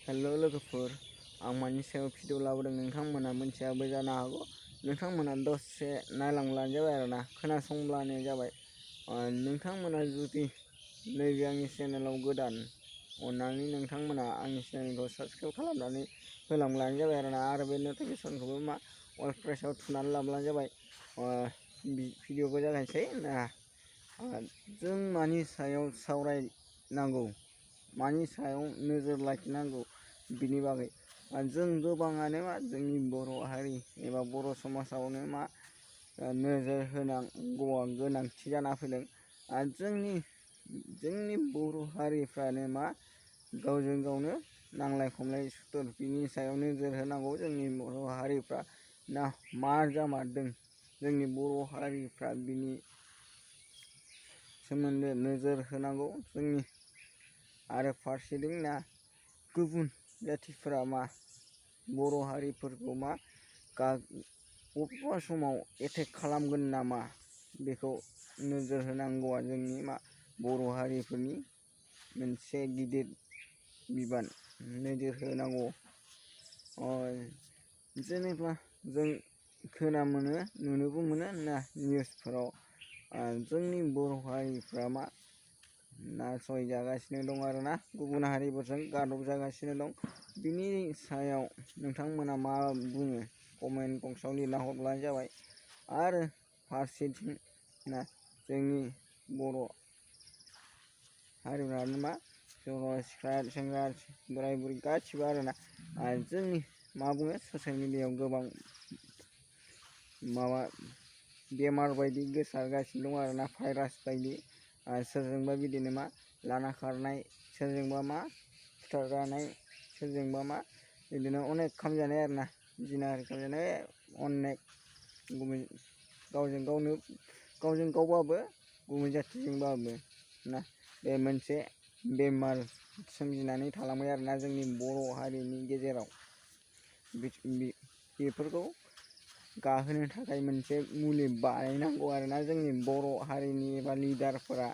Hello लोगोफोर, आं मानि सायाव भिडिअ लाबोदों नोंथांमोना मोनथियाबो जानो हागौ। नोंथांमोना दसे नायलांब्लानो जाबाय आरोना, खोनासंब्लानो जाबाय। नोंथांमोना जुदि नैबे आंनि चेनेलाव गोदान, अन्नानै नोंथांमोना आंनि चेनेलखौ साबस्क्राइब खालामनानै होलांब्लानो जाबाय आरोना, आरो बे नटिफिकेसनखौबो अल प्रेसआव थुनानै लाब्लानो जाबाय। भिडिअखौ जागायनोसै ना। जों मानि सायाव सावरायनांगौ, मानि सायाव नोजोर लाखिनांगौ बिनि बागै जों गोबाङानो जोंनि बर' हारि एबा बर' समाजावनो नोजोर होनांगौआ गोनांथि जाना फैदों। जोंनि बर' हारिफ्रानो गावजों गावनो नांलाय खमलाय सुथुर, बिनि सायाव नोजोर होनांगौ। जोंनि बर' हारिफ्रा मा जामारदों, जोंनि बर' हारिफ्रा बिनि सोमोन्दै नोजोर होनांगौ। आरो फारसेथिं गुबुन जाथिफोरा बर' हारिफोरखौ बबेबा समाव एटेक खालामगोन नामा, बेखौ नोजोर होनांगौआ जोंनि बर' हारिफोरनि मोनसे गिदिर बिबान। नोजोर होनांगौ। जेनेबा जों नुनोबो मोनो निउसफोराव जोंनि बर' हारिफ्रा नासयजागासिनो दं आरोना, गुबुन हारिफोरजों गादब जागासिनो दं। बिनि सायाव नोंथांमोना मा बुङो, कमेन्ट बक्सआव लिरना हरब्लानो जाबाय। आरो फारसेथिं जोंनि बर' हारिफ्रानो सिख्ला सेंग्रा बोराय बुरै गासिबो आरोना, जोंनि बुङो ससियेल मिडियायाव गोबां बेमार बायदि गोसारगासिनो दं आरोना, भाइरास बायदि। सोरजोंबा बिदिनो लाना खारनाय, सोरजोंबा फुथारजानाय, सोरजोंबा बिदिनो अनेक खामजानाय आरोना, जिनाहारि खामजानाय अनेक गावजों गावबाबो गुबुन जाथिजोंबाबो बे मोनसे बेमार सोमजिनानै थालांबाय आरोना जोंनि बर' हारिनि गेजेराव। बेफोरखौ गाहोनो थाखाय मोनसे मुलि बानायनांगौ आरोना जोंनि बर' हारिनि एबा लिडारफोरा।